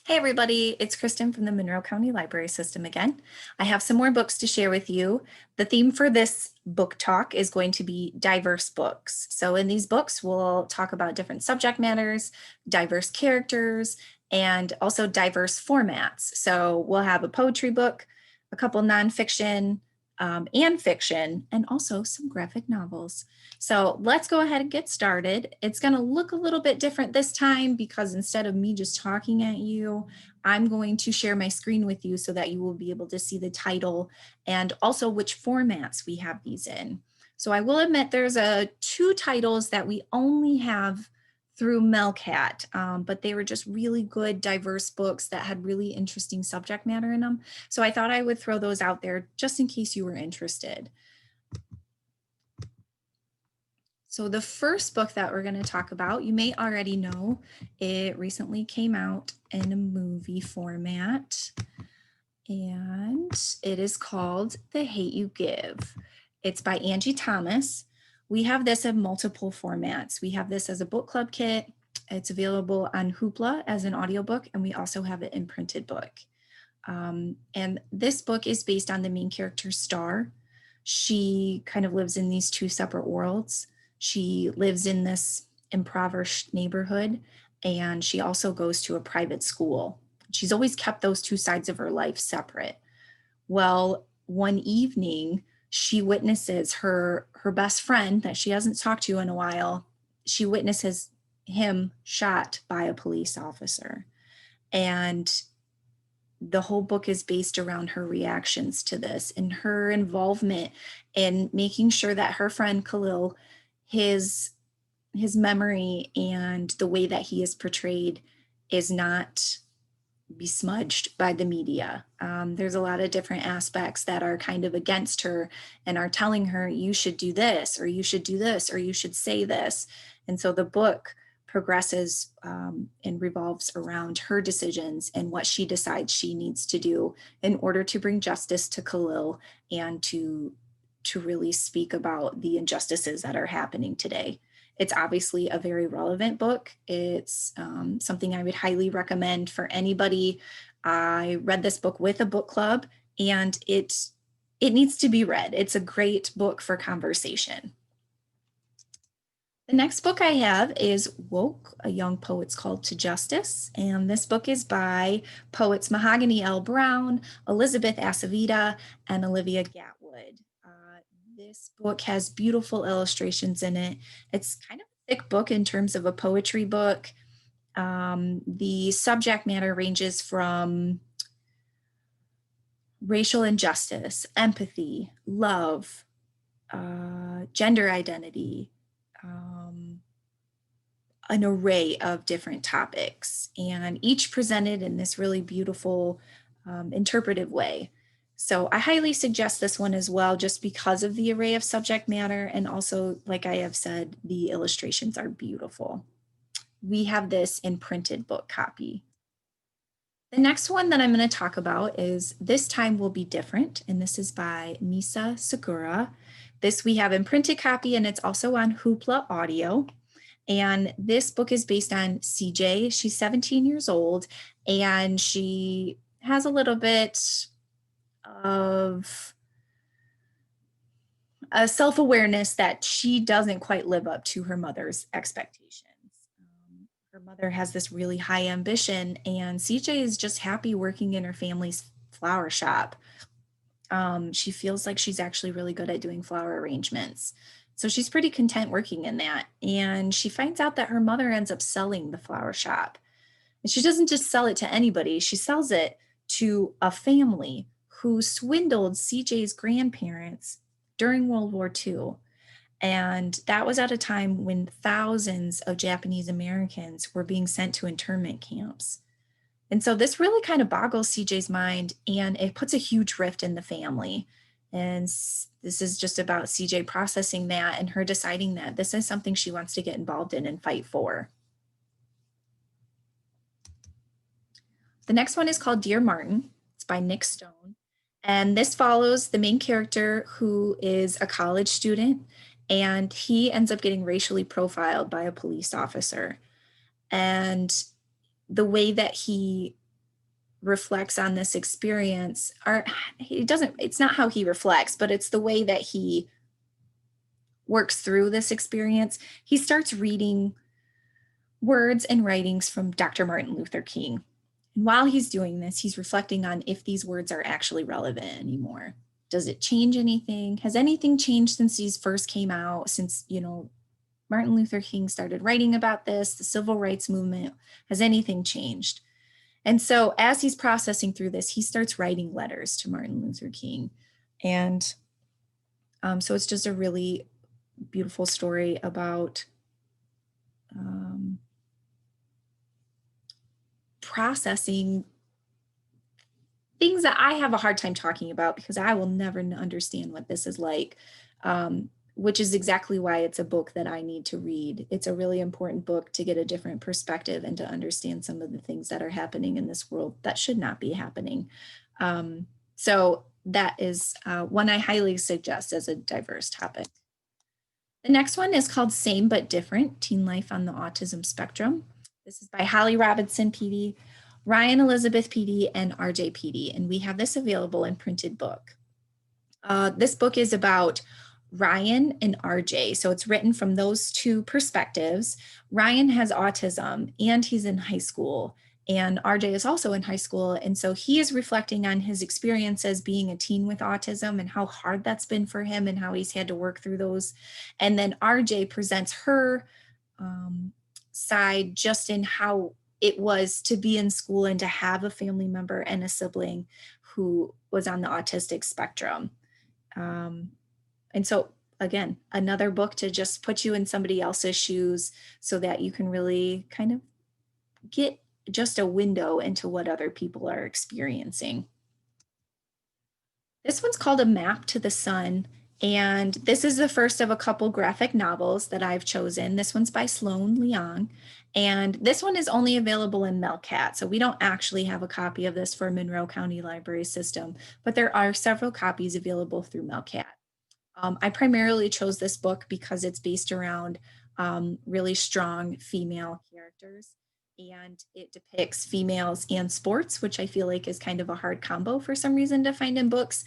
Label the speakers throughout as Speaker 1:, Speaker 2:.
Speaker 1: Hey everybody, it's Kristen from the Monroe County Library System again. I have some more books to share with you. The theme for this book talk is going to be diverse books. So in these books, we'll talk about different subject matters, diverse characters, and also diverse formats. So we'll have a poetry book, a couple nonfiction and fiction, and also some graphic novels. So let's go ahead and get started. It's going to look a little bit different this time because instead of me just talking at you, I'm going to share my screen with you so that you will be able to see the title and also which formats we have these in. So I will admit there's two titles that we only have through Melcat, but they were just really good, diverse books that had really interesting subject matter in them. So I thought I would throw those out there just in case you were interested. So the first book that we're going to talk about, you may already know, it recently came out in a movie format, and it is called The Hate U Give. It's by Angie Thomas. We have this in multiple formats. We have this as a book club kit. It's available on Hoopla as an audiobook, and we also have it in printed book. And this book is based on the main character, Star. She kind of lives in these two separate worlds. She lives in this impoverished neighborhood, and she also goes to a private school. She's always kept those two sides of her life separate. Well, one evening, she witnesses her best friend that she hasn't talked to in a while. She witnesses him shot by a police officer. And the whole book is based around her reactions to this and her involvement in making sure that her friend Khalil, his memory and the way that he is portrayed is not besmudged by the media. There's a lot of different aspects that are kind of against her and are telling her, you should do this, or you should do this, or you should say this. And so the book progresses and revolves around her decisions and what she decides she needs to do in order to bring justice to Khalil and to really speak about the injustices that are happening today. It's obviously a very relevant book. It's something I would highly recommend for anybody. I read this book with a book club, and it needs to be read. It's a great book for conversation. The next book I have is Woke, a young poet's call to justice. And this book is by poets Mahogany L. Brown, Elizabeth Acevita, and Olivia Gatwood. This book has beautiful illustrations in it. It's kind of a thick book in terms of a poetry book. The subject matter ranges from racial injustice, empathy, love, gender identity, an array of different topics, and each presented in this really beautiful interpretive way. So I highly suggest this one as well, just because of the array of subject matter. And also, like I have said, the illustrations are beautiful. We have this in printed book copy. The next one that I'm going to talk about is This Time Will Be Different, and this is by Misa Segura. This we have in printed copy, and it's also on Hoopla Audio. And this book is based on CJ. She's 17 years old, and she has a little bit of a self-awareness that she doesn't quite live up to her mother's expectations. Her mother has this really high ambition, and CJ is just happy working in her family's flower shop. She feels like she's actually really good at doing flower arrangements. So she's pretty content working in that. And she finds out that her mother ends up selling the flower shop. And she doesn't just sell it to anybody, she sells it to a family who swindled CJ's grandparents during World War II. And that was at a time when thousands of Japanese Americans were being sent to internment camps. And so this really kind of boggles CJ's mind, and it puts a huge rift in the family. And this is just about CJ processing that and her deciding that this is something she wants to get involved in and fight for. The next one is called Dear Martin. It's by Nick Stone. And this follows the main character, who is a college student, and he ends up getting racially profiled by a police officer. And the way that he reflects on this experience, or it's not how he reflects, but it's the way that he works through this experience. He starts reading words and writings from Dr. Martin Luther King. And while he's doing this, he's reflecting on if these words are actually relevant anymore. Does it change anything? Has anything changed since these first came out? Since, Martin Luther King started writing about this, the civil rights movement, has anything changed? And so as he's processing through this, he starts writing letters to Martin Luther King. And so it's just a really beautiful story about processing things that I have a hard time talking about because I will never understand what this is like, which is exactly why it's a book that I need to read. It's a really important book to get a different perspective and to understand some of the things that are happening in this world that should not be happening. So that is one I highly suggest as a diverse topic. The next one is called Same But Different, Teen Life on the Autism Spectrum. This is by Holly Robinson PD, Ryan Elizabeth PD, and RJ PD, and we have this available in printed book. This book is about Ryan and RJ, so it's written from those two perspectives. Ryan has autism and he's in high school, and RJ is also in high school, and so he is reflecting on his experiences being a teen with autism and how hard that's been for him and how he's had to work through those. And then RJ presents her side just in how it was to be in school and to have a family member and a sibling who was on the autistic spectrum. And so again, another book to just put you in somebody else's shoes so that you can really kind of get just a window into what other people are experiencing. This one's called A Map to the Sun, and this is the first of a couple graphic novels that I've chosen. This one's by Sloan Leong, and this one is only available in Melcat, so we don't actually have a copy of this for Monroe County Library System, but there are several copies available through Melcat. I primarily chose this book because it's based around really strong female characters, and it depicts females and sports, which I feel like is kind of a hard combo for some reason to find in books.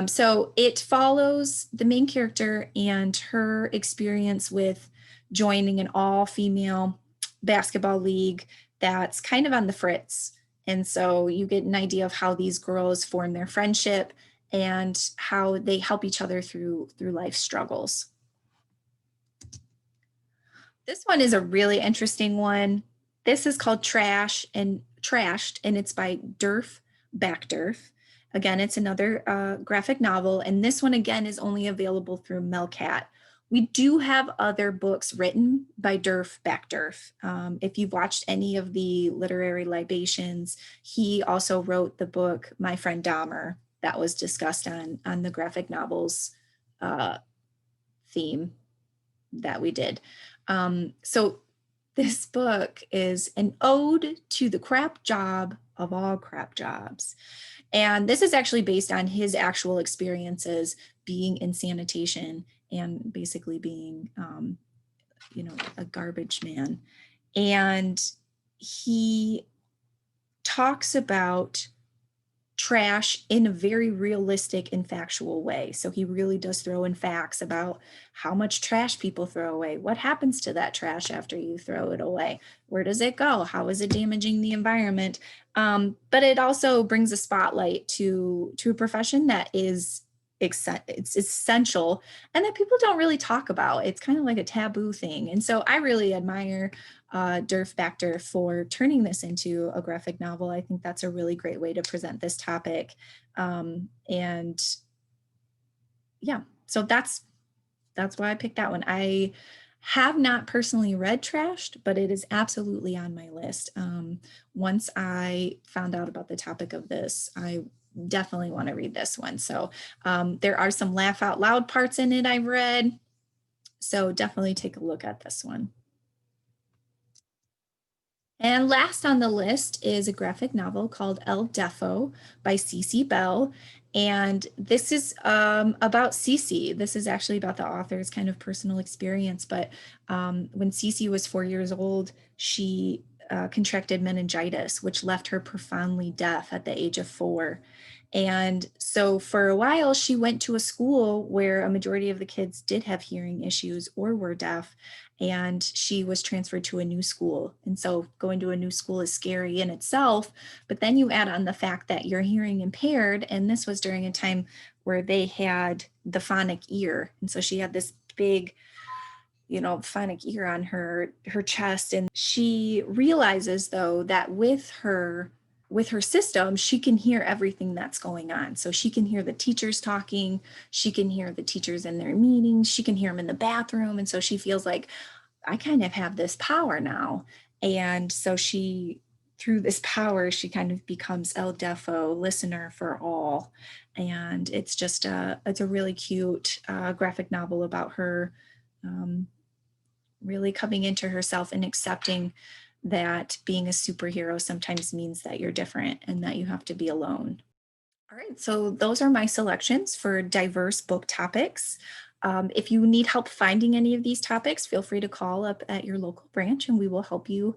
Speaker 1: So it follows the main character and her experience with joining an all-female basketball league that's kind of on the fritz. And so you get an idea of how these girls form their friendship and how they help each other through life struggles. This one is a really interesting one. This is called Trashed, and it's by Derf Backderf. Again, it's another graphic novel, and this one again is only available through Melcat. We do have other books written by Derf Backderf. If you've watched any of the literary libations, he also wrote the book My Friend Dahmer that was discussed on the graphic novels theme that we did. So this book is an ode to the crap job of all crap jobs. And this is actually based on his actual experiences being in sanitation and basically being, a garbage man. And he talks about trash in a very realistic and factual way. So he really does throw in facts about how much trash people throw away. What happens to that trash after you throw it away? Where does it go? How is it damaging the environment? But it also brings a spotlight to a profession that is it's essential and that people don't really talk about. It's kind of like a taboo thing. And so I really admire Derf Backder for turning this into a graphic novel. I think that's a really great way to present this topic. And yeah, so that's why I picked that one. I have not personally read Trashed, but it is absolutely on my list. Once I found out about the topic of this, I definitely want to read this one. So there are some laugh out loud parts in it I've read. So definitely take a look at this one. And last on the list is a graphic novel called El Defoe by Cece Bell. And this is about Cece. This is actually about the author's kind of personal experience. But when Cece was 4 years old, she contracted meningitis, which left her profoundly deaf at the age of 4. And so for a while, she went to a school where a majority of the kids did have hearing issues or were deaf, and she was transferred to a new school. And so going to a new school is scary in itself, but then you add on the fact that you're hearing impaired, and this was during a time where they had the phonic ear. And so she had this big phonic ear on her chest, and she realizes though that with her system she can hear everything that's going on. So she can hear the teachers talking, she can hear the teachers in their meetings, she can hear them in the bathroom, and so she feels like, I kind of have this power now. And so she, through this power, she kind of becomes El Defoe, listener for all. And it's a really cute graphic novel about her um, really coming into herself and accepting that being a superhero sometimes means that you're different and that you have to be alone. All right, so those are my selections for diverse book topics. If you need help finding any of these topics, feel free to call up at your local branch and we will help you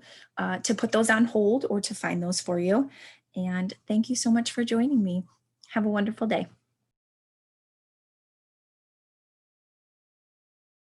Speaker 1: to put those on hold or to find those for you. And thank you so much for joining me. Have a wonderful day.